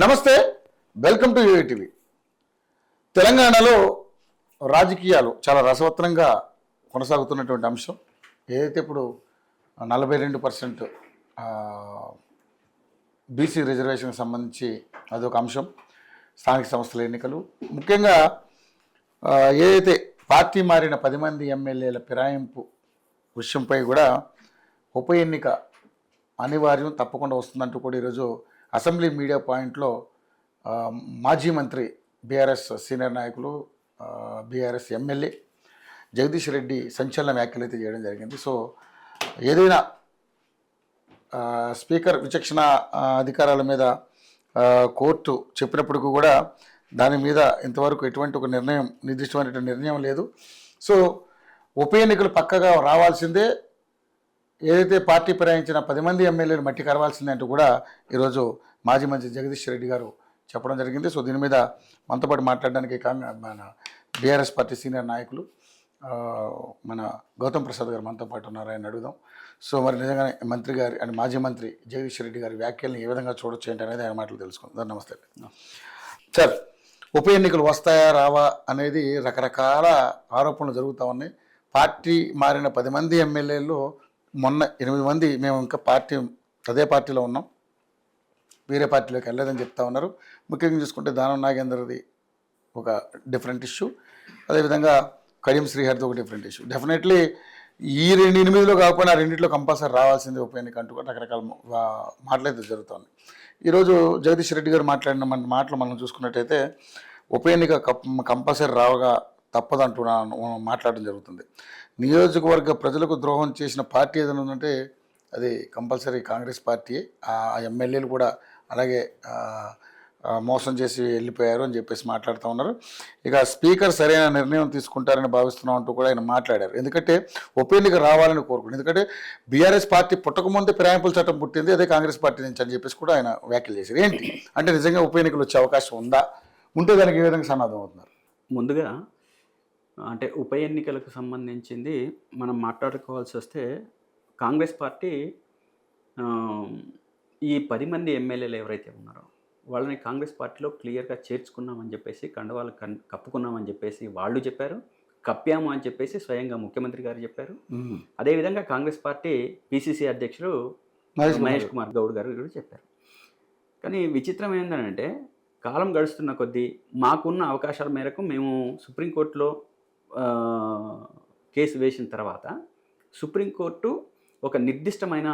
నమస్తే, welcome to యూఏటీవీ. తెలంగాణలో రాజకీయాలు చాలా రసవత్తరంగా కొనసాగుతున్నటువంటి అంశం ఏదైతే ఇప్పుడు 42% బీసీ రిజర్వేషన్కి సంబంధించి అదొక అంశం. స్థానిక సంస్థల ఎన్నికలు ముఖ్యంగా ఏదైతే పార్టీ మారిన 10 మంది ఎమ్మెల్యేల ఫిరాయింపు విషయంపై కూడా ఉప ఎన్నిక అనివార్యం తప్పకుండా వస్తుందంటూ కూడా ఈరోజు అసెంబ్లీ మీడియా పాయింట్లో మాజీ మంత్రి బీఆర్ఎస్ సీనియర్ నాయకులు బీఆర్ఎస్ ఎమ్మెల్యే జగదీష్ రెడ్డి సంచలన వ్యాఖ్యలు అయితే చేయడం జరిగింది. సో ఏదైనా స్పీకర్ విచక్షణ అధికారాల మీద కోర్టు చెప్పినప్పటికీ కూడా దాని మీద ఇంతవరకు ఎటువంటి ఒక నిర్ణయం, నిర్దిష్టమైనటువంటి నిర్ణయం లేదు. సో ఉప ఎన్నికలు పక్కగా రావాల్సిందే, ఏదైతే పార్టీ ఫిరాయించిన 10 మంది ఎమ్మెల్యేలు మట్టి కరవాల్సిందే అంటూ కూడా ఈరోజు మాజీ మంత్రి జగదీష్ రెడ్డి గారు చెప్పడం జరిగింది. సో దీని మీద మనతో పాటు మాట్లాడడానికి మన బీఆర్ఎస్ పార్టీ సీనియర్ నాయకులు మన గౌతమ్ ప్రసాద్ గారు మనతో పాటు ఉన్నారు, ఆయన అడుగుదాం. సో మరి నిజంగానే మంత్రి గారి అండ్ మాజీ మంత్రి జగదీష్ రెడ్డి గారి వ్యాఖ్యలను ఏ విధంగా చూడొచ్చు ఏంటి అనేది ఆయన మాటలు తెలుసుకుందాం. నమస్తే సార్. ఉప ఎన్నికలు వస్తాయా రావా అనేది రకరకాల ఆరోపణలు జరుగుతూ ఉన్నాయి. పార్టీ మారిన 10 మంది ఎమ్మెల్యేలు మొన్న 8 మంది మేము ఇంకా అదే పార్టీలో ఉన్నాం, వేరే పార్టీలోకి వెళ్ళలేదని చెప్తా ఉన్నారు. ముఖ్యంగా చూసుకుంటే దానం నాగేంద్రది ఒక డిఫరెంట్ ఇష్యూ, అదేవిధంగా కడియం శ్రీహరిది ఒక డిఫరెంట్ ఇష్యూ. డెఫినెట్లీ ఈ 8లో కాకపోయినా రెండింటిలో కంపల్సరీ రావాల్సింది ఉప ఎన్నిక అంటూ కూడా రకరకాల మాటలైతే జరుగుతుంది. ఈరోజు జగదీష్ రెడ్డి గారు మాట్లాడిన మాటలు మనం చూసుకున్నట్టయితే ఉప ఎన్నిక కంపల్సరీ రావగా తప్పదంటూ మాట్లాడడం జరుగుతుంది. నియోజకవర్గ ప్రజలకు ద్రోహం చేసిన పార్టీ ఏదైనా ఉందంటే అది కంపల్సరీ కాంగ్రెస్ పార్టీ. ఆ ఎమ్మెల్యేలు కూడా అలాగే మోసం చేసి వెళ్ళిపోయారు అని చెప్పేసి మాట్లాడుతూ ఉన్నారు. ఇక స్పీకర్ సరైన నిర్ణయం తీసుకుంటారని భావిస్తున్నాం అంటూ కూడా ఆయన మాట్లాడారు. ఎందుకంటే ఉప ఎన్నిక రావాలని కోరుకుంది. ఎందుకంటే బీఆర్ఎస్ పార్టీ పుట్టకముందే ఫిరాయింపుల చట్టం పుట్టింది అదే కాంగ్రెస్ పార్టీ నుంచి అని చెప్పేసి కూడా ఆయన వ్యాఖ్యలు చేశారు. ఏంటి అంటే నిజంగా ఉప ఎన్నికలు వచ్చే అవకాశం ఉందా, ఉంటే దానికి ఏ విధంగా సమాధానం అవుతున్నారు? ముందుగా అంటే ఉప ఎన్నికలకు సంబంధించింది మనం మాట్లాడుకోవాల్సి వస్తే కాంగ్రెస్ పార్టీ ఈ 10 మంది ఎమ్మెల్యేలు ఎవరైతే ఉన్నారో వాళ్ళని కాంగ్రెస్ పార్టీలో క్లియర్గా చేర్చుకున్నామని చెప్పేసి, కండవాళ్ళు కప్పుకున్నామని చెప్పేసి వాళ్ళు చెప్పారు, కప్పాము అని చెప్పేసి స్వయంగా ముఖ్యమంత్రి గారు చెప్పారు. అదేవిధంగా కాంగ్రెస్ పార్టీ పిసిసి అధ్యక్షుడు మహేష్ కుమార్ గౌడ్ గారు కూడా చెప్పారు. కానీ విచిత్రం ఏంటంటే కాలం గడుస్తున్న కొద్దీ మాకున్న అవకాశాల మేరకు మేము సుప్రీంకోర్టులో కేసు వేసిన తర్వాత సుప్రీంకోర్టు ఒక నిర్దిష్టమైన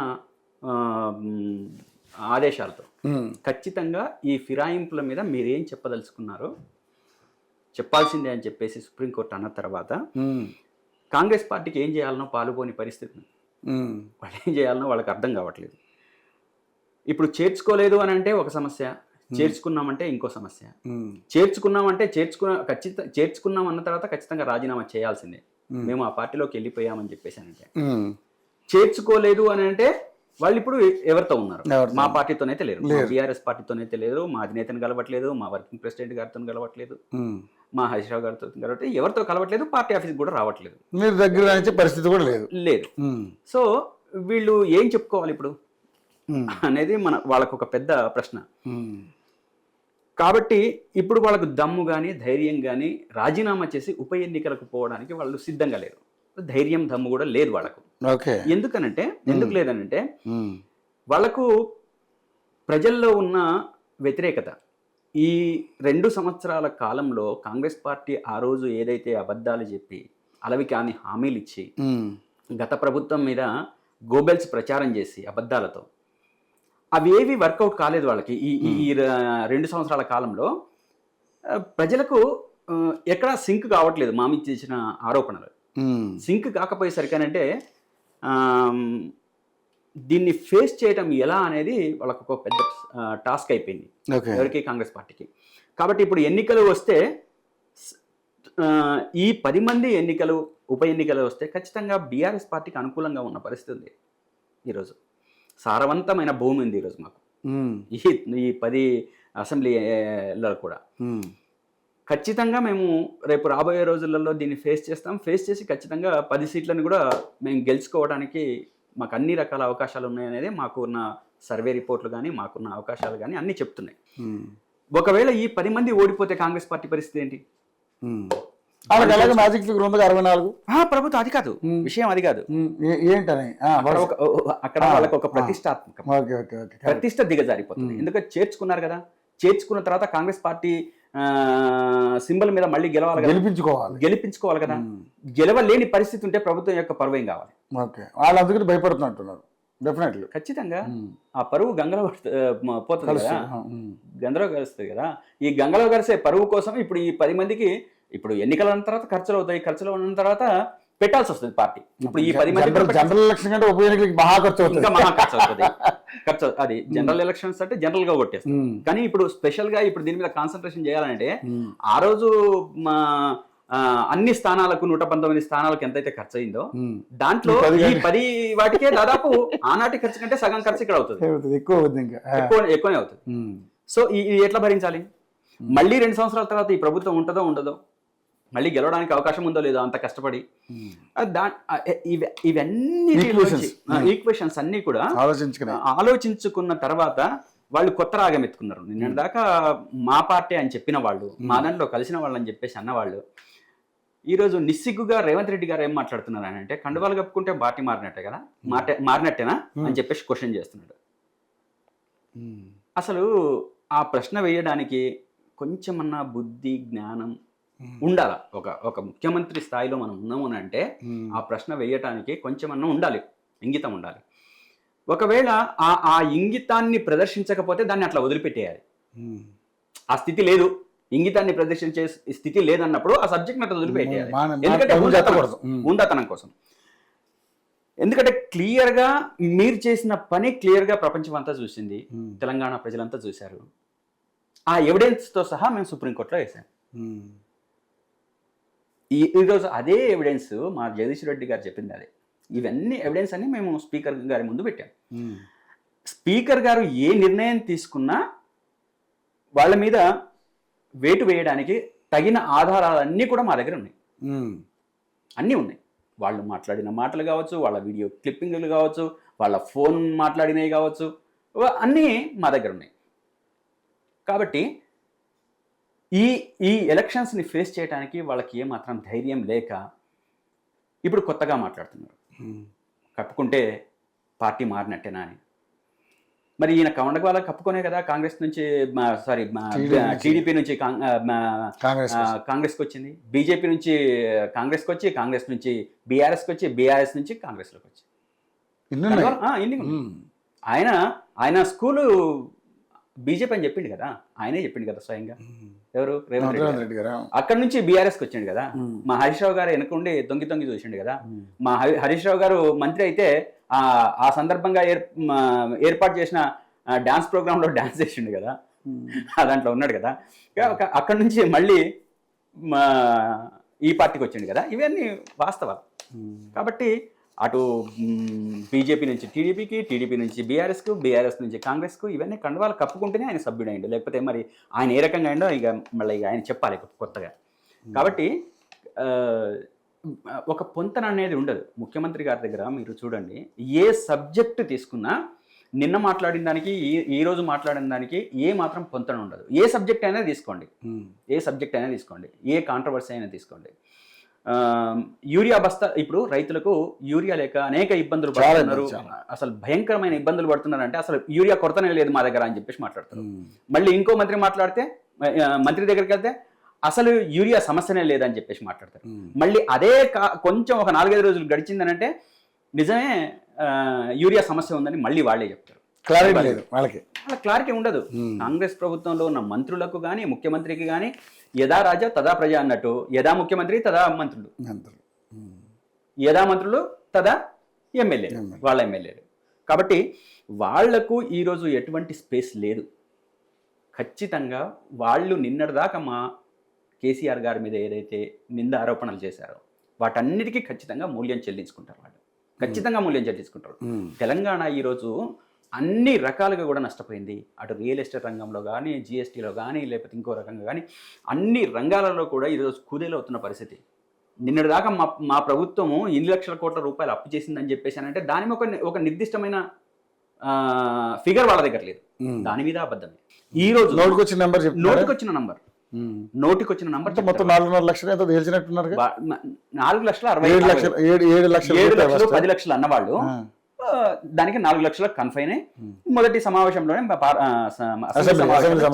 ఆదేశాలతో ఖచ్చితంగా ఈ ఫిరాయింపుల మీద మీరేం చెప్పదలుచుకున్నారో చెప్పాల్సిందే అని చెప్పేసి సుప్రీంకోర్టు అన్న తర్వాత కాంగ్రెస్ పార్టీకి ఏం చేయాలనో పాలుపోని పరిస్థితి. వాళ్ళు ఏం చేయాలనో వాళ్ళకి అర్థం కావట్లేదు. ఇప్పుడు చేర్చుకోలేదు అని అంటే ఒక సమస్య, చేర్చుకున్నామంటే ఇంకో సమస్య. చేర్చుకున్నామంటే చేర్చుకున్నాం అన్న తర్వాత ఖచ్చితంగా రాజీనామా చేయాల్సిందే, మేము ఆ పార్టీలోకి వెళ్ళిపోయామని చెప్పేసి అంటే. చేర్చుకోలేదు అని అంటే వాళ్ళు ఇప్పుడు ఎవరితో ఉన్నారు? మా పార్టీతోనైతే లేరు, బీఆర్ఎస్ పార్టీతోనైతే లేరు, మా అధినేతను కలవట్లేదు, మా వర్కింగ్ ప్రెసిడెంట్ గారితో కలవట్లేదు, మా హరీశ్రావు గారితో కలవట్లేదు, ఎవరితో కలవట్లేదు, పార్టీ ఆఫీస్కి కూడా రావట్లేదు, మీరు దగ్గర పరిస్థితి కూడా లేదు. సో వీళ్ళు ఏం చెప్పుకోవాలి ఇప్పుడు అనేది వాళ్ళకు ఒక పెద్ద ప్రశ్న. కాబట్టి ఇప్పుడు వాళ్ళకు దమ్ము కానీ ధైర్యం కానీ రాజీనామా చేసి ఉప ఎన్నికలకు పోవడానికి వాళ్ళు సిద్ధంగా లేరు. ధైర్యం దమ్ము కూడా లేదు వాళ్ళకు. ఎందుకు లేదనంటే వాళ్ళకు ప్రజల్లో ఉన్న వ్యతిరేకత. ఈ 2 సంవత్సరాల కాలంలో కాంగ్రెస్ పార్టీ ఆ రోజు ఏదైతే అబద్ధాలు చెప్పి అలవి కాని హామీలు ఇచ్చి గత ప్రభుత్వం మీద గోబెల్స్ ప్రచారం చేసి అబద్ధాలతో అవేవి వర్కౌట్ కాలేదు వాళ్ళకి. ఈ 2 సంవత్సరాల కాలంలో ప్రజలకు ఎక్కడా సింక్ కావట్లేదు మామి చేసిన ఆరోపణలు. సింక్ కాకపోయేసరికనంటే దీన్ని ఫేస్ చేయటం ఎలా అనేది వాళ్ళకు ఒక పెద్ద టాస్క్ అయిపోయింది ఎవరికి, కాంగ్రెస్ పార్టీకి. కాబట్టి ఇప్పుడు ఎన్నికలు వస్తే ఈ 10 మంది ఉప ఎన్నికలు వస్తే ఖచ్చితంగా బీఆర్ఎస్ పార్టీకి అనుకూలంగా ఉన్న పరిస్థితి ఉంది. ఈరోజు సారవంతమైన భూమి ఉంది ఈరోజు మాకు ఈ 10 అసెంబ్లీలో కూడా. ఖచ్చితంగా మేము రేపు రాబోయే రోజులలో దీన్ని ఫేస్ చేసి ఖచ్చితంగా 10 సీట్లను కూడా మేము గెలుచుకోవడానికి మాకు అన్ని రకాల అవకాశాలు ఉన్నాయనేది మాకు ఉన్న సర్వే రిపోర్ట్లు కానీ మాకున్న అవకాశాలు కానీ అన్నీ చెప్తున్నాయి. ఒకవేళ ఈ 10 మంది ఓడిపోతే కాంగ్రెస్ పార్టీ పరిస్థితి ఏంటి? వాళ్ళకి అలాగే మ్యాజిక్ ఫిగర్ ఉంది 64. ప్రభుత్వం అది కాదు, విషయం అది కాదు. ఏంటని అక్కడ వాళ్ళకి ఒక ప్రతిష్టాత్మకం, ఓకే ఓకే ఓకే ప్రతిష్ట దిగజారిపోతుంది. ఎందుకంటే చేర్చుకున్నారు కదా, చేర్చుకున్న తర్వాత కాంగ్రెస్ పార్టీ సింబల్ మీద మళ్ళీ గెలవాలి కదా, గెలిపించుకోవాలి కదా. గెలవలేని పరిస్థితి ఉంటే ప్రభుత్వం యొక్క పరువు ఏం కావాలి? ఓకే, వాళ్ళు అందుకని భయపడుతున్నట్టున్నారు. డెఫినెట్లీ ఖచ్చితంగా ఆ పరువు గంగలో పోతుంది కదా, గంగలో కలుస్తుంది కదా. ఈ గంగలో కలిసే పరువు కోసం ఇప్పుడు ఈ 10 మందికి ఇప్పుడు ఎన్నికల తర్వాత ఖర్చులు అవుతాయి, ఖర్చులు ఉన్న తర్వాత పెట్టాల్సి వస్తుంది పార్టీ. ఇప్పుడు ఈ 10 మంది జనరల్ ఎలక్షన్ కంటే ఉప ఎన్నికలకి మహా ఖర్చు అవుతుంది, ఇంకా మహా ఖర్చు అవుతుంది. అది జనరల్ ఎలక్షన్స్ అంటే జనరల్ గా కొట్టేస్తాం. కానీ ఇప్పుడు స్పెషల్ గా ఇప్పుడు దీని మీద కాన్సన్ట్రేషన్ చేయాలంటే ఆ రోజు అన్ని స్థానాలకు 119 స్థానాలకు ఎంతైతే ఖర్చు అయిందో దాంట్లో ఈ 10 వాటికే దాదాపు ఆనాటి ఖర్చు కంటే సగం ఖర్చు ఇక్కడ అవుతుంది, ఎక్కువనే అవుతుంది. సో ఇది ఎట్లా భరించాలి? మళ్ళీ 2 సంవత్సరాల తర్వాత ఈ ప్రభుత్వం ఉంటుందో ఉండదో, మళ్ళీ గెలవడానికి అవకాశం ఉందో లేదో అంత కష్టపడి ఇవన్నీ ఈక్వేషన్స్ అన్ని కూడా ఆలోచించుకున్న తర్వాత వాళ్ళు కొత్త రాగం ఎత్తుకున్నారు. నిన్న దాకా మా పార్టీ అని చెప్పిన వాళ్ళు, మా దాంట్లో కలిసిన వాళ్ళు అని చెప్పేసి అన్నవాళ్ళు ఈరోజు నిస్సిగ్గుగా రేవంత్ రెడ్డి గారు ఏం మాట్లాడుతున్నారు అని అంటే, కండువాలు కప్పుకుంటే పార్టీ మారినట్టే కదా, మారినట్టేనా అని చెప్పేసి క్వశ్చన్ చేస్తున్నాడు. అసలు ఆ ప్రశ్న వేయడానికి కొంచెమన్నా బుద్ధి జ్ఞానం ఉండాలి. ఒక ముఖ్యమంత్రి స్థాయిలో మనం ఉన్నాము అని అంటే ఆ ప్రశ్న వేయటానికి కొంచెమన్నా ఉండాలి, ఇంగితం ఉండాలి. ఒకవేళ ఆ ఇంగితాన్ని ప్రదర్శించకపోతే దాన్ని అట్లా వదిలిపెట్టేయాలి. ఆ స్థితి లేదు, ఇంగితాన్ని ప్రదర్శించే స్థితి లేదన్నప్పుడు ఆ సబ్జెక్ట్ అట్లా వదిలిపెట్టేయాలి. ఎందుకంటే ఉందాతనం కోసం. ఎందుకంటే క్లియర్గా మీరు చేసిన పని క్లియర్గా ప్రపంచం అంతా చూసింది, తెలంగాణ ప్రజలంతా చూశారు. ఆ ఎవిడెన్స్తో సహా మేము సుప్రీంకోర్టులో వేసాం. ఈరోజు అదే ఎవిడెన్స్ మా జగదీష్ రెడ్డి గారు చెప్పింది అదే. ఇవన్నీ ఎవిడెన్స్ అన్ని మేము స్పీకర్ గారి ముందు పెట్టాం. స్పీకర్ గారు ఏ నిర్ణయం తీసుకున్నా వాళ్ళ మీద వేటు వేయడానికి తగిన ఆధారాలన్నీ కూడా మా దగ్గర ఉన్నాయి, అన్నీ ఉన్నాయి. వాళ్ళు మాట్లాడిన మాటలు కావచ్చు, వాళ్ళ వీడియో క్లిప్పింగ్లు కావచ్చు, వాళ్ళ ఫోన్ మాట్లాడినవి కావచ్చు, అన్నీ మా దగ్గర ఉన్నాయి. కాబట్టి ఈ ఎలక్షన్స్ని ఫేస్ చేయడానికి వాళ్ళకి ఏమాత్రం ధైర్యం లేక ఇప్పుడు కొత్తగా మాట్లాడుతున్నారు, కప్పుకుంటే పార్టీ మారినట్టేనా అని. మరి ఈయన కౌండగవాళ్ళకి కప్పుకొనే కదా కాంగ్రెస్ నుంచి టీడీపీ నుంచి కాంగ్రెస్కి వచ్చింది, బీజేపీ నుంచి కాంగ్రెస్కి వచ్చి, కాంగ్రెస్ నుంచి బీఆర్ఎస్కి వచ్చి, బీఆర్ఎస్ నుంచి కాంగ్రెస్లోకి వచ్చి ఆయన స్కూలు బీజేపీ అని చెప్పిండు కదా, ఆయనే చెప్పిండు కదా స్వయంగా. ఎవరు? రేవంత్ రెడ్డి గారు. అక్కడ నుంచి బీఆర్ఎస్కి వచ్చిండు కదా. మా హరీష్ రావు గారు వెనకుండి తొంగి చూసిండు కదా. మా హరీష్ రావు గారు మంత్రి అయితే ఆ సందర్భంగా ఏర్పాటు చేసిన డాన్స్ ప్రోగ్రాంలో డాన్స్ చేసిండు కదా, దాంట్లో ఉన్నాడు కదా. అక్కడ నుంచి మళ్ళీ ఈ పార్టీకి వచ్చిండు కదా. ఇవన్నీ వాస్తవాలు. కాబట్టి అటు బీజేపీ నుంచి టీడీపీకి, టీడీపీ నుంచి బీఆర్ఎస్కు, బీఆర్ఎస్ నుంచి కాంగ్రెస్కు, ఇవన్నీ కండువాలు కప్పుకుంటేనే ఆయన సభ్యుడు అయ్యిండు. లేకపోతే మరి ఆయన ఏ రకంగా అయిండో మళ్ళీ ఆయన చెప్పాలి కొత్తగా. కాబట్టి ఒక పొంతన అనేది ఉండదు ముఖ్యమంత్రి గారి దగ్గర. మీరు చూడండి, ఏ సబ్జెక్టు తీసుకున్నా నిన్న మాట్లాడిన దానికి ఈ రోజు మాట్లాడిన దానికి ఏ మాత్రం పొంతన ఉండదు. ఏ సబ్జెక్ట్ అయినా తీసుకోండి, ఏ కాంట్రవర్సీ అయినా తీసుకోండి. యూరియా బస్తా, ఇప్పుడు రైతులకు యూరియా లేక అనేక ఇబ్బందులు పడుతున్నారు, అసలు భయంకరమైన ఇబ్బందులు పడుతున్నారు. అంటే అసలు యూరియా కొరతనే లేదు మా దగ్గర అని చెప్పేసి మాట్లాడతారు. మళ్ళీ ఇంకో మంత్రి మాట్లాడితే, మంత్రి దగ్గరికి వెళ్తే అసలు యూరియా సమస్యనే లేదని చెప్పేసి మాట్లాడతారు. మళ్ళీ అదే కొంచెం ఒక 4-5 రోజులు గడిచిందనంటే నిజమే యూరియా సమస్య ఉందని మళ్ళీ వాళ్ళే చెప్తారు. క్లారిటీ లేదు వాళ్ళకి, క్లారిటీ ఉండదు. కాంగ్రెస్ ప్రభుత్వంలో ఉన్న మంత్రులకు కానీ ముఖ్యమంత్రికి కానీ యథా రాజా తదా ప్రజ అన్నట్టు, యథా ముఖ్యమంత్రి తదా మంత్రులు, యథా మంత్రులు తదా ఎమ్మెల్యేలు, వాళ్ళ ఎమ్మెల్యేలు. కాబట్టి వాళ్లకు ఈరోజు ఎటువంటి స్పేస్ లేదు. ఖచ్చితంగా వాళ్ళు నిన్నటిదాకా మా కేసీఆర్ గారి మీద ఏదైతే నింద ఆరోపణలు చేశారో వాటన్నిటికీ ఖచ్చితంగా మూల్యం చెల్లించుకుంటారు. వాళ్ళు ఖచ్చితంగా మూల్యం చెల్లించుకుంటారు. తెలంగాణ ఈరోజు అన్ని రకాలుగా కూడా నష్టపోయింది. అటు రియల్ ఎస్టేట్ రంగంలో కానీ, జిఎస్టీలో కానీ, లేకపోతే ఇంకో రకంగా కానీ అన్ని రంగాలలో కూడా ఈరోజు కుదేలవుతున్న పరిస్థితి. నిన్నటిదాకా మా ప్రభుత్వము 8 లక్షల కోట్ల రూపాయలు అప్పు చేసిందని చెప్పేసి అంటే దాని ఒక నిర్దిష్టమైన ఫిగర్ వాళ్ళ దగ్గర లేదు. దాని మీద అబద్ధమే. ఈ రోజు నోటికి వచ్చిన నెంబర్ చెప్తున్నారు. నోటికి వచ్చిన నంబర్ మొత్తం 4.5 లక్షలు ఎంతో తెలిసినట్టున్నారు. 4,60,60,000 7 లక్షలు 10 లక్షలు అన్నవాళ్ళు దానికి 4 లక్షలకు కన్ఫైన్ అయ్యి మొదటి సమావేశంలోనే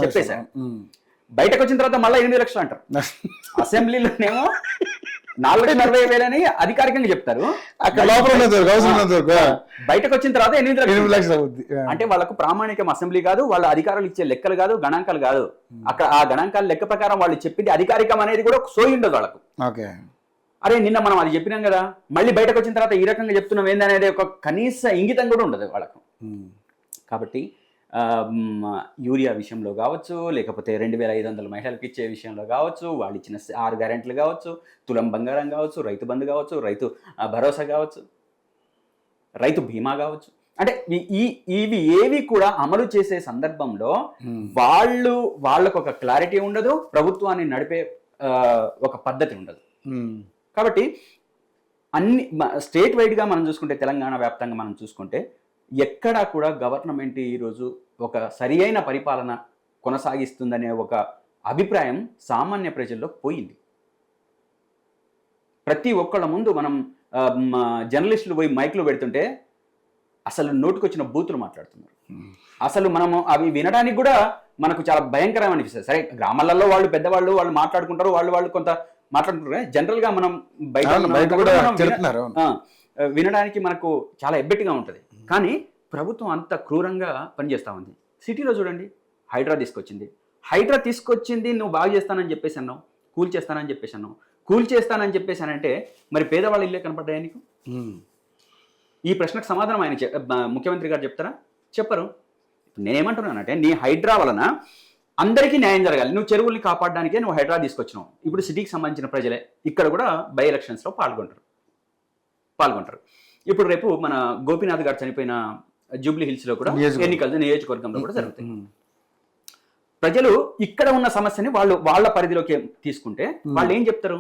చెప్పేశారు. బయటకు వచ్చిన తర్వాత మళ్ళీ 8 లక్షలు అంటారు. అసెంబ్లీలోనేమో 4,40,000 అని అధికారికంగా చెప్తారు. బయటకు వచ్చిన తర్వాత 8 లక్షలు. అంటే వాళ్ళకు ప్రామాణికం అసెంబ్లీ కాదు, వాళ్ళ అధికారులు ఇచ్చే లెక్కలు కాదు, గణాంకాలు కాదు. అక్కడ ఆ గణాంకాల లెక్క ప్రకారం వాళ్ళు చెప్పింది అధికారికం అనేది కూడా సోయి ఉండదు వాళ్ళకు. అరే నిన్న మనం అది చెప్పినాం కదా, మళ్ళీ బయటకు వచ్చిన తర్వాత ఈ రకంగా చెప్తున్నాం ఏందనేది ఒక కనీస ఇంగితం కూడా ఉండదు వాళ్ళకు. కాబట్టి యూరియా విషయంలో కావచ్చు, లేకపోతే 2,500 మహిళలకు ఇచ్చే విషయంలో కావచ్చు, వాళ్ళు ఇచ్చిన 6 గ్యారెంటీలు కావచ్చు, తులం బంగారం కావచ్చు, రైతు బంధు కావచ్చు, రైతు భరోసా కావచ్చు, రైతు బీమా కావచ్చు, అంటే ఇవి ఏవి కూడా అమలు చేసే సందర్భంలో వాళ్ళకు ఒక క్లారిటీ ఉండదు, ప్రభుత్వాన్ని నడిపే ఒక పద్ధతి ఉండదు. కాబట్టి అన్ని స్టేట్ వైడ్గా మనం చూసుకుంటే, తెలంగాణ వ్యాప్తంగా మనం చూసుకుంటే ఎక్కడా కూడా గవర్నమెంట్ ఈరోజు ఒక సరి అయిన పరిపాలన కొనసాగిస్తుందనే ఒక అభిప్రాయం సామాన్య ప్రజల్లో పోయింది. ప్రతి ఒక్కళ్ళ ముందు మనం జర్నలిస్టులు పోయి మైక్లో పెడుతుంటే అసలు నోటుకొచ్చిన బూతులు మాట్లాడుతున్నారు. అసలు మనము అవి వినడానికి కూడా మనకు చాలా భయంకరంగా అనిపిస్తుంది. సరే గ్రామాలలో వాళ్ళు పెద్దవాళ్ళు వాళ్ళు మాట్లాడుకుంటారు, వాళ్ళు కొంత మాట్లాడుకుంటారు. జనరల్గా మనం బయట వినడానికి మనకు చాలా ఎబ్బెట్టిగా ఉంటుంది. కానీ ప్రభుత్వం అంత క్రూరంగా పనిచేస్తూ ఉంది. సిటీలో చూడండి, హైడ్రా తీసుకొచ్చింది నువ్వు బాగు చేస్తానని చెప్పేసి అన్నావు, కూల్ చేస్తానని చెప్పేసానంటే మరి పేదవాళ్ళ ఇల్లే కనపడ్డాయా నీకు? ఈ ప్రశ్నకు సమాధానం ఆయన ముఖ్యమంత్రి గారు చెప్తారా? చెప్పరు. నేనేమంటున్నానంటే నీ హైడ్రా వలన అందరికీ న్యాయం జరగాలి. నువ్వు చెరువుల్ని కాపాడడానికే నువ్వు హైడ్రా తీసుకొచ్చినావు. ఇప్పుడు సిటీకి సంబంధించిన ప్రజలే ఇక్కడ కూడా బై ఎలక్షన్స్లో పాల్గొంటారు. ఇప్పుడు రేపు మన గోపీనాథ్ గారు చనిపోయిన జూబ్లీ హిల్స్లో కూడా ఎన్నికలు నియోజకవర్గంలో కూడా జరుగుతాయి. ప్రజలు ఇక్కడ ఉన్న సమస్యని వాళ్ళ పరిధిలోకి తీసుకుంటే వాళ్ళు ఏం చెప్తారు?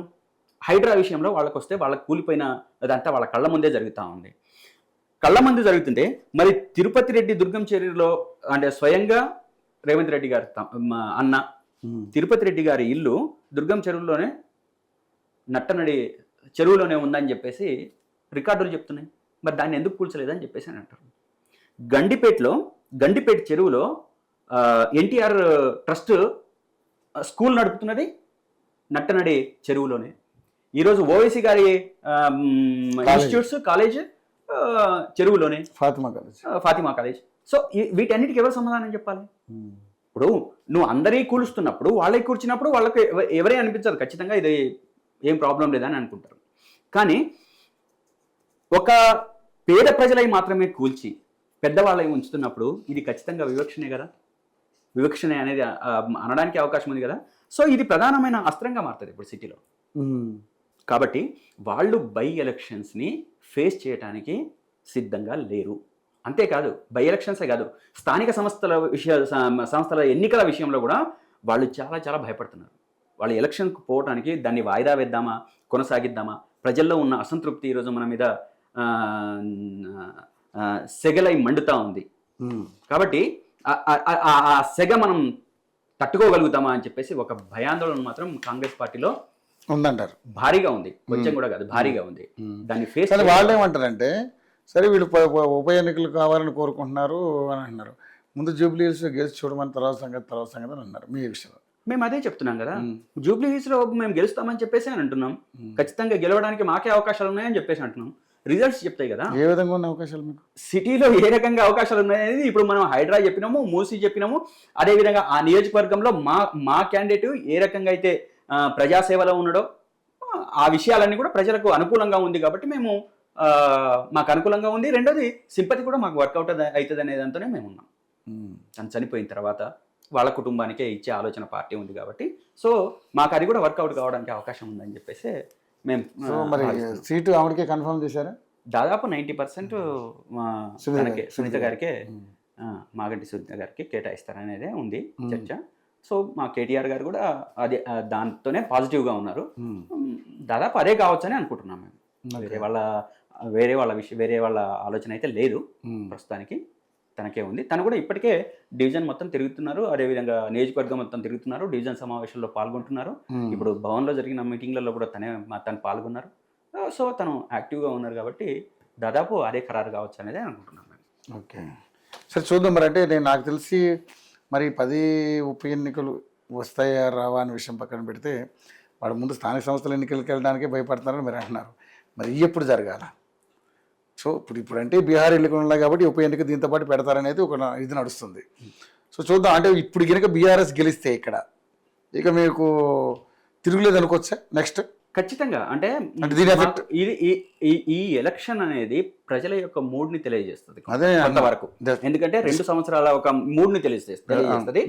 హైడ్రా విషయంలో వాళ్ళకి వస్తే వాళ్ళకి కూలిపోయిన అదంతా వాళ్ళ కళ్ళ ముందే జరుగుతూ ఉంది. కళ్ళ ముందు జరుగుతుంటే మరి తిరుపతి రెడ్డి దుర్గం చెరువులో అంటే స్వయంగా రేవంత్ రెడ్డి గారి అన్న తిరుపతి రెడ్డి గారి ఇల్లు దుర్గం చెరువులోనే నట్టనడి చెరువులోనే ఉందని చెప్పేసి రికార్డులు చెప్తున్నాయి. మరి దాన్ని ఎందుకు కూల్చలేదని చెప్పేసి అని అంటారు. గండిపేట చెరువులో ఎన్టీఆర్ ట్రస్ట్ స్కూల్ నడుపుతున్నది నట్టనడి చెరువులోనే. ఈరోజు ఓవైసీ గారి ఇన్స్టిట్యూట్స్ కాలేజ్ చెరువులోనే, ఫాతిమా కాలేజ్. సో వీటన్నిటికి ఎవరు సమాధానం చెప్పాలి? ఇప్పుడు నువ్వు అందరి కూలుస్తున్నప్పుడు వాళ్ళకి కూర్చున్నప్పుడు వాళ్ళకి ఎవరే అనిపించదు, ఖచ్చితంగా ఇది ఏం ప్రాబ్లం లేదని అనుకుంటారు. కానీ ఒక పేద ప్రజలై మాత్రమే కూల్చి పెద్దవాళ్ళై ఉంచుతున్నప్పుడు ఇది ఖచ్చితంగా వివక్షనే కదా. వివక్షనే అనేది అనడానికి అవకాశం ఉంది కదా. సో ఇది ప్రధానమైన అస్త్రంగా మారుతుంది ఇప్పుడు సిటీలో. కాబట్టి వాళ్ళు బై ఎలక్షన్స్ని ఫేస్ చేయడానికి సిద్ధంగా లేరు. అంతేకాదు బై ఎలక్షన్సే కాదు, స్థానిక సంస్థల ఎన్నికల విషయంలో కూడా వాళ్ళు చాలా చాలా భయపడుతున్నారు. వాళ్ళు ఎలక్షన్కు పోవడానికి దాన్ని వాయిదా వేద్దామా, కొనసాగిద్దామా, ప్రజల్లో ఉన్న అసంతృప్తి ఈరోజు మన మీద సెగలై మండుతూ ఉంది. కాబట్టి ఆ సెగ మనం తట్టుకోగలుగుతామా అని చెప్పేసి ఒక భయాందోళన మాత్రం కాంగ్రెస్ పార్టీలో ఉందంటారు. భారీగా ఉంది, కొంచెం కూడా కాదు, భారీగా ఉంది. దాన్ని ఫేస్ వాళ్ళు ఏమంటారంటే, సరే వీళ్ళు ఉప ఎన్నికలు కావాలని కోరుకుంటున్నారు అని అంటున్నారు. ముందు జూబ్లీ హిల్స్ గెలిచి చూడమని తర్వాత సంగతి అని అన్నారు. మీ విషయంలో మేము అదే చెప్తున్నాం కదా, జూబ్లీ హిల్స్లో మేము గెలుస్తామని చెప్పేసి అని అంటున్నాం. ఖచ్చితంగా గెలవడానికి మాకే అవకాశాలు ఉన్నాయని చెప్పేసి అంటున్నాం. రిజల్ట్స్ చెప్తాయి కదా ఏ విధంగా ఉన్న అవకాశాలు మీకు సిటీలో ఏ రకంగా అవకాశాలు ఉన్నాయనేది. ఇప్పుడు మనం హైడ్రా చెప్పినాము, మూసీ చెప్పినాము, అదేవిధంగా ఆ నియోజకవర్గంలో మా క్యాండిడేట్ ఏ రకంగా అయితే ప్రజాసేవలో ఉన్నాడో ఆ విషయాలన్నీ కూడా ప్రజలకు అనుకూలంగా ఉంది. కాబట్టి మేము మాకు అనుకూలంగా ఉంది. రెండోది సింపతి కూడా మాకు వర్కౌట్ అవుతుంది అనే దాంతోనే మేము ఉన్నాం. తను చనిపోయిన తర్వాత వాళ్ళ కుటుంబానికే ఇచ్చే ఆలోచన పార్టీ ఉంది కాబట్టి సో మాకు అది కూడా వర్కౌట్ కావడానికి అవకాశం ఉందని చెప్పేసి మేము సీటు ఆవిడకే కన్ఫర్మ్ చేశారా? దాదాపు 90% సునీత గారికే, మాగంటి సునీత గారికి కేటాయిస్తారనేదే ఉంది చర్చ. సో మా కేటీఆర్ గారు కూడా అదే దాంతోనే పాజిటివ్గా ఉన్నారు. దాదాపు అదే కావచ్చు అని అనుకుంటున్నాం మేము. వేరే వాళ్ళ ఆలోచన అయితే లేదు ప్రస్తుతానికి. తనకే ఉంది. తను కూడా ఇప్పటికే డివిజన్ మొత్తం తిరుగుతున్నారు, అదేవిధంగా నియోజకవర్గం మొత్తం తిరుగుతున్నారు, డివిజన్ సమావేశంలో పాల్గొంటున్నారు. ఇప్పుడు భవన్లో జరిగిన మీటింగ్లలో కూడా తను పాల్గొన్నారు. సో తను యాక్టివ్గా ఉన్నారు కాబట్టి దాదాపు అదే ఖరారు కావచ్చు అనేది అనుకుంటున్నాను. ఓకే, సరే చూద్దాం. మరి అంటే నాకు తెలిసి మరి 10 ఉప ఎన్నికలు వస్తాయా రావా అనే విషయం పక్కన పెడితే వాడు ముందు స్థానిక సంస్థల ఎన్నికలకు వెళ్ళడానికే భయపడుతున్నారని మీరు అంటున్నారు. మరి ఎప్పుడు జరగాల? సో ఇప్పుడు అంటే బీహార్ ఎన్నికలు ఉన్నాయి కాబట్టి ఉప ఎన్నిక దీంతో పాటు పెడతారనేది ఒక ఇది నడుస్తుంది. సో చూద్దాం. అంటే ఇప్పుడు కనుక బీఆర్ఎస్ గెలిస్తే ఇక్కడ ఇక మీకు తిరుగులేదు అనుకోవచ్చా నెక్స్ట్? ఖచ్చితంగా. అంటే దీని ఎఫెక్ట్ ఈ ఎలక్షన్ అనేది ప్రజల యొక్క మూడ్ని తెలియజేస్తుంది అదే కొంతవరకు. ఎందుకంటే 2 సంవత్సరాల ఒక మూడ్ని తెలియజేస్తుంది.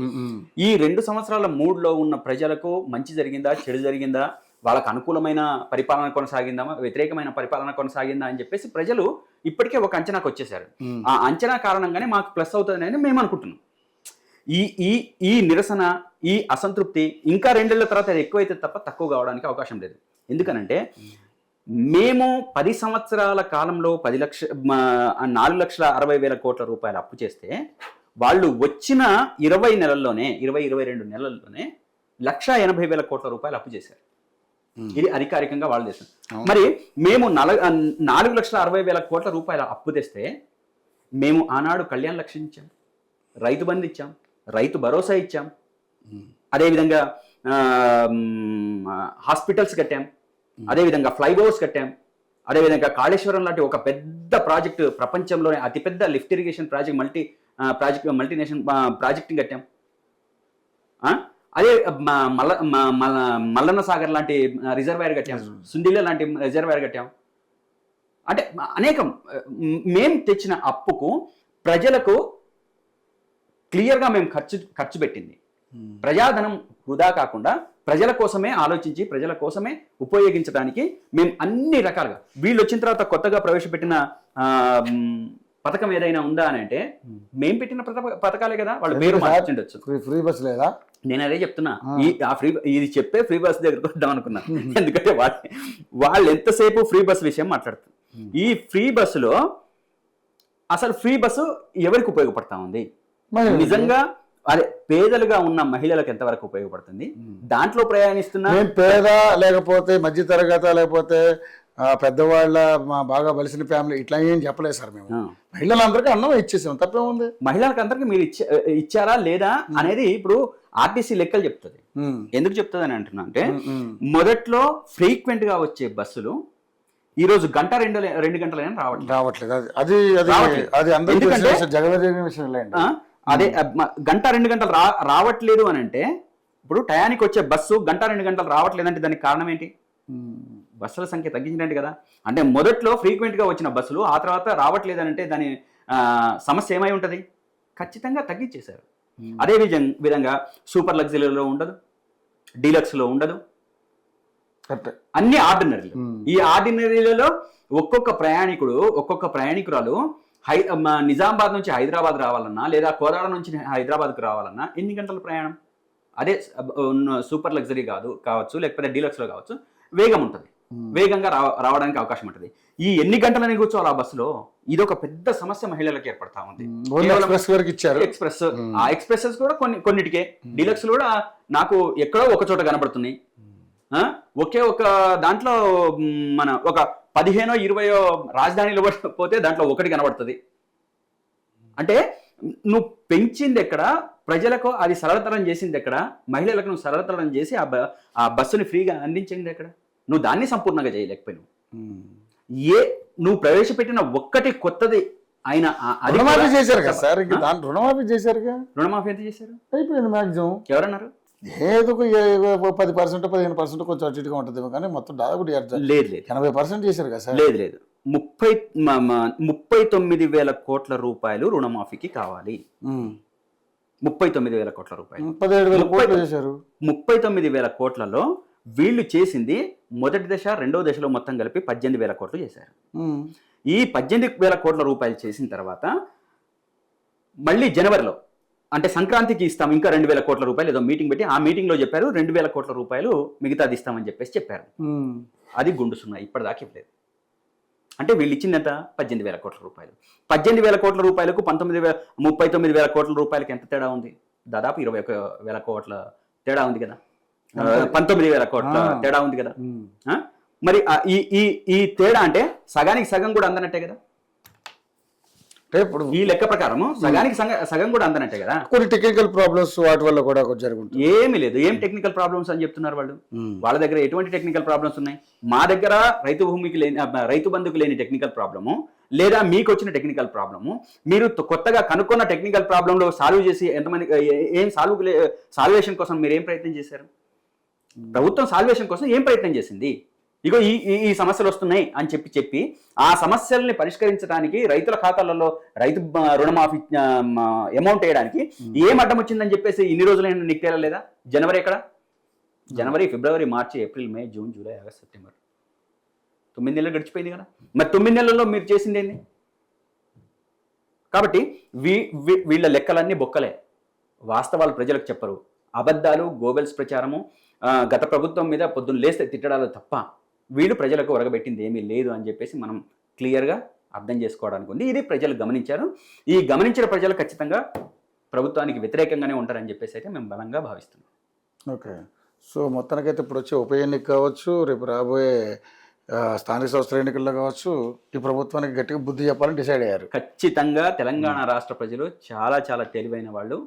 ఈ 2 సంవత్సరాల మూడ్లో ఉన్న ప్రజలకు మంచి జరిగిందా, చెడు జరిగిందా, వాళ్ళకు అనుకూలమైన పరిపాలన కొనసాగిందా, వ్యతిరేకమైన పరిపాలన కొనసాగిందా అని చెప్పేసి ప్రజలు ఇప్పటికే ఒక అంచనాకు వచ్చేసారు. ఆ అంచనా కారణంగానే మాకు ప్లస్ అవుతుందని మేము అనుకుంటున్నాం. ఈ నిరసన, ఈ అసంతృప్తి ఇంకా 2 ఏళ్ల తర్వాత అది ఎక్కువైతే తప్ప తక్కువ కావడానికి అవకాశం లేదు. ఎందుకనంటే మేము 10 సంవత్సరాల కాలంలో 4,60,000 కోట్ల రూపాయలు అప్పు చేస్తే వాళ్ళు వచ్చిన 22 నెలల్లోనే 1,80,000 కోట్ల రూపాయలు అప్పు చేశారు. ఇది అధికారికంగా వాళ్ళు చేశారు. మరి మేము 4,60,000 కోట్ల రూపాయల అప్పు తెస్తే మేము ఆనాడు కళ్యాణ లక్ష్యం ఇచ్చాం, రైతు బంధు ఇచ్చాం, రైతు భరోసా ఇచ్చాం, అదేవిధంగా హాస్పిటల్స్ కట్టాం, అదేవిధంగా ఫ్లైఓవర్స్ కట్టాం, అదేవిధంగా కాళేశ్వరం లాంటి ఒక పెద్ద ప్రాజెక్టు, ప్రపంచంలోనే అతిపెద్ద లిఫ్ట్ ఇరిగేషన్ ప్రాజెక్ట్ మల్టీనేషనల్ ప్రాజెక్టుని కట్టాం. అదే మల్లన్న సాగర్ లాంటి రిజర్వాయర్ కట్టాం, సుందిల్ల లాంటి రిజర్వాయర్ కట్టాం. అంటే అనేకం. మేము తెచ్చిన అప్పుకు ప్రజలకు క్లియర్గా మేము ఖర్చు పెట్టింది ప్రజాధనం వృధా కాకుండా ప్రజల కోసమే ఆలోచించి ప్రజల కోసమే ఉపయోగించడానికి మేము అన్ని రకాలుగా. వీళ్ళు వచ్చిన తర్వాత కొత్తగా ప్రవేశపెట్టిన పథకం ఏదైనా ఉందా అని అంటే మేము పెట్టిన పథకాలే కదా, వాళ్ళు పేరు మార్చిండొచ్చు. ఫ్రీ బస్ లేదా? నేను అదే చెప్తున్నా. ఇది చెప్పే ఫ్రీ బస్ దగ్గరకు వద్దాం అనుకున్నా. ఎందుకంటే వాళ్ళు ఎంతసేపు ఫ్రీ బస్ విషయం మాట్లాడుతారు. ఈ ఫ్రీ బస్సులో అసలు ఫ్రీ బస్సు ఎవరికి ఉపయోగపడతా ఉంది? నిజంగా అదే పేదలుగా ఉన్న మహిళలకు ఎంతవరకు ఉపయోగపడుతుంది? దాంట్లో ప్రయాణిస్తున్నా పేద లేకపోతే మధ్య తరగతి లేకపోతే పెద్దవాళ్ళ బాగా బలిసిన ఫ్యామిలీ ఇట్లా ఏం చెప్పలేదు సార్. మేము మహిళలందరికీ అన్నం ఇచ్చేసాం, తప్పేముంది? మహిళలకు అందరికీ మీరు ఇచ్చారా లేదా అనేది ఇప్పుడు ఆర్టీసీ లెక్కలు చెప్తుంది. ఎందుకు చెప్తుంది అని అంటున్నా అంటే మొదట్లో ఫ్రీక్వెంట్ గా వచ్చే బస్సులు ఈ రోజు గంట 2 గంటలైనా రావట్లేదు. అదే గంట 2 గంటలు రావట్లేదు అని అంటే ఇప్పుడు టయానికి వచ్చే బస్సు గంట 2 గంటలు రావట్లేదు అంటే దానికి కారణం ఏంటి? బస్సుల సంఖ్య తగ్గించినట్టు కదా. అంటే మొదట్లో ఫ్రీక్వెంట్గా వచ్చిన బస్సులు ఆ తర్వాత రావట్లేదు అని అంటే దాని సమస్య ఏమై ఉంటుంది? ఖచ్చితంగా తగ్గించేశారు. అదే విధంగా సూపర్ లగ్జరీలో ఉండదు, డీలక్స్లో ఉండదు, అన్ని ఆర్డినరీలు. ఈ ఆర్డినరీలలో ఒక్కొక్క ప్రయాణికురాలు నిజామాబాద్ నుంచి హైదరాబాద్ రావాలన్నా లేదా కోదాడ నుంచి హైదరాబాద్కు రావాలన్నా ఎన్ని గంటల ప్రయాణం? అదే సూపర్ లగ్జరీ కావచ్చు లేకపోతే డీలక్స్లో కావచ్చు, వేగం ఉంటుంది, వేగంగా రావడానికి అవకాశం ఉంటుంది. ఈ ఎన్ని గంటలని కూర్చోవాలి ఆ బస్సులో? ఇదొక పెద్ద సమస్య మహిళలకు ఏర్పడతా ఉంది. ఎక్స్ప్రెస్ ఆ ఎక్స్ప్రెసెస్ కూడా కొన్నిటికే, డీలక్స్ కూడా నాకు ఎక్కడో ఒక చోట కనబడుతున్నాయి. ఒకే ఒక దాంట్లో మన ఒక 15-20 రాజధానిలో పోతే దాంట్లో ఒకటి కనబడుతుంది. అంటే నువ్వు పెంచింది ఎక్కడ? ప్రజలకు అది సరళతరం చేసింది ఎక్కడ? మహిళలకు నువ్వు సరళతరం చేసి ఆ బస్సుని ఫ్రీగా అందించింది ఎక్కడ? నువ్వు దాన్ని సంపూర్ణంగా చేయలేకపోయినావు. నువ్వు ప్రవేశపెట్టిన ఒక్కటి కొత్తది అయినా రుణమాఫీ చేశారు కదా సార్. రుణమాఫీ చేశారుగా. రుణమాఫీ ఎంత చేశారు? అయిపోయింది మాక్సిమం. ఎవరన్నారు? ఏదో 10%, 15% కొంచెం అటు ఇటుగా ఉంటుంది కానీ మొత్తం దాదాపు లేదు 80% చేశారు కదా సార్. లేదు 39,000 కోట్ల రూపాయలు రుణమాఫీకి కావాలి. 39,000 కోట్ల రూపాయలు 17,000 కోట్లు చేశారు. 39,000 కోట్లలో వీళ్ళు చేసింది మొదటి దశ, రెండవ దశలో మొత్తం కలిపి 18,000 కోట్లు చేశారు. ఈ 18,000 కోట్ల రూపాయలు చేసిన తర్వాత మళ్ళీ జనవరిలో అంటే సంక్రాంతికి ఇస్తాం ఇంకా 2,000 కోట్ల రూపాయలు ఏదో మీటింగ్ పెట్టి ఆ మీటింగ్లో చెప్పారు 2,000 కోట్ల రూపాయలు మిగతాది ఇస్తామని చెప్పారు. అది గుండు సున్నా, ఇప్పటిదాకా ఇవ్వలేదు. అంటే వీళ్ళు ఇచ్చింది ఎంత 18,000 కోట్ల రూపాయలు. 18,000 కోట్ల రూపాయలకు 39,000 కోట్ల రూపాయలకి ఎంత తేడా ఉంది? దాదాపు 21,000 కోట్ల తేడా ఉంది కదా, 19,000 కోట్ల తేడా ఉంది కదా. మరి ఈ తేడా అంటే సగానికి సగం కూడా అందనట్టే కదా. ఇప్పుడు ఈ లెక్క ప్రకారం సగానికి సగం కూడా అందనట్టే కదా. కొన్ని టెక్నికల్ ప్రాబ్లమ్స్ వాటి వల్ల కూడా జరుగుతుంది. ఏమీ లేదు. ఏం టెక్నికల్ ప్రాబ్లమ్స్ అని చెప్తున్నారు వాళ్ళు? వాళ్ళ దగ్గర ఎటువంటి టెక్నికల్ ప్రాబ్లమ్స్ ఉన్నాయి? మా దగ్గర రైతు బంధుకు లేని టెక్నికల్ ప్రాబ్లము, లేదా మీకు వచ్చిన టెక్నికల్ ప్రాబ్లము, మీరు కొత్తగా కనుక్కున్న టెక్నికల్ ప్రాబ్లంలో సాల్వ్ చేసి ఎంతమంది ఏం సాల్వేషన్ కోసం మీరు ఏం ప్రయత్నం చేశారు? ప్రభుత్వం సాల్వేషన్ కోసం ఏం ప్రయత్నం చేసింది? ఇగో ఈ సమస్యలు వస్తున్నాయి అని చెప్పి ఆ సమస్యల్ని పరిష్కరించడానికి రైతుల ఖాతాలలో రైతు రుణమాఫీ అమౌంట్ వేయడానికి ఏం అడ్డం వచ్చిందని చెప్పేసి ఇన్ని రోజులైనా నీకు తేలలేదా? జనవరి ఎక్కడ? జనవరి, ఫిబ్రవరి, మార్చి, ఏప్రిల్, మే, జూన్, జూలై, ఆగస్ట్, సెప్టెంబర్, 9 నెలలు గడిచిపోయింది కదా. మరి 9 నెలల్లో మీరు చేసింది ఏంది? కాబట్టి వీళ్ళ లెక్కలన్నీ బొక్కలే, వాస్తవాలు ప్రజలకు చెప్పరు. అబద్ధాలు, గోబెల్స్ ప్రచారము, గత ప్రభుత్వం మీద పొద్దున్న లేస్తే తిట్టడాలు తప్ప వీళ్ళు ప్రజలకు ఒరగబెట్టింది ఏమీ లేదు అని చెప్పేసి మనం క్లియర్గా అర్థం చేసుకోవడానికి ఉంది. ఇది ప్రజలు గమనించారు. ఈ గమనించిన ప్రజలు ఖచ్చితంగా ప్రభుత్వానికి వ్యతిరేకంగానే ఉంటారని చెప్పేసి అయితే మేము బలంగా భావిస్తున్నాం. ఓకే. సో మొత్తానికైతే ఇప్పుడు వచ్చే ఉప ఎన్నిక కావచ్చు, రేపు రాబోయే స్థానిక సంస్థల ఎన్నికల్లో కావచ్చు, ఈ ప్రభుత్వానికి గట్టిగా బుద్ధి చెప్పాలని డిసైడ్ అయ్యారు. ఖచ్చితంగా తెలంగాణ రాష్ట్ర ప్రజలు చాలా చాలా తెలివైన వాళ్ళు.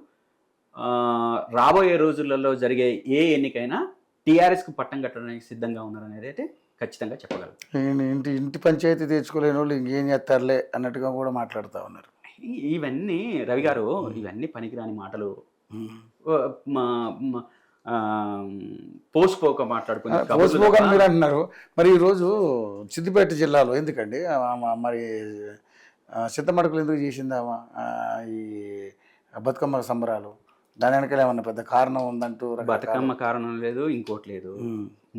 రాబోయే రోజులలో జరిగే ఏ ఎన్నికైనా టీఆర్ఎస్కు పట్టం కట్టడానికి సిద్ధంగా ఉన్నారనేది అయితే ఖచ్చితంగా చెప్పగలరు. ఇంటి పంచాయతీ తెచ్చుకోలేని వాళ్ళు ఇంకేం చేస్తారులే అన్నట్టుగా కూడా మాట్లాడుతూ ఉన్నారు. ఇవన్నీ రవి గారు, ఇవన్నీ పనికిరాని మాటలు. పోసుకోక మాట్లాడుకుని మీరు అంటున్నారు. మరి ఈరోజు సిద్దిపేట జిల్లాలో ఎందుకండి మరి చింతమడకలు ఎందుకు చేసిందామా ఈ బతుకమ్మ సంబరాలు? దాని వెనకాల ఏమన్నా పెద్ద కారణం ఉందంటూ? బతుకమ్మ కారణం లేదు, ఇంకోటి లేదు.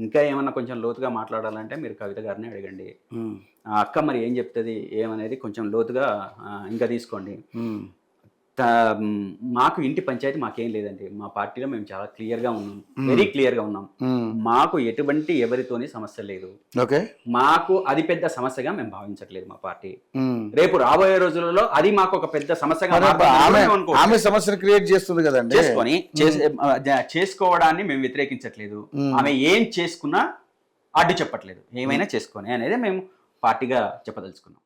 ఇంకా ఏమన్నా కొంచెం లోతుగా మాట్లాడాలంటే మీరు కవిత గారిని అడగండి. ఆ అక్క మరి ఏం చెప్తుంది ఏమనేది కొంచెం లోతుగా ఇంకా తీసుకోండి. మాకు ఇంటి పంచాయతీ మాకేం లేదండి. మా పార్టీలో మేము చాలా క్లియర్గా ఉన్నాం, వెరీ క్లియర్గా ఉన్నాం. మాకు ఎటువంటి ఎవరితోని సమస్య లేదు. మాకు అది పెద్ద సమస్యగా మేము భావించట్లేదు మా పార్టీ. రేపు రాబోయే రోజులలో అది మాకు ఒక పెద్ద సమస్యగా సమస్యను క్రియేట్ చేస్తుంది కదండి. చేసుకోవడాన్ని మేము వ్యతిరేకించట్లేదు. ఆమె ఏం చేసుకున్నా అడ్డు చెప్పట్లేదు. ఏమైనా చేసుకొని అనేది మేము పార్టీగా చెప్పదలుచుకున్నాం.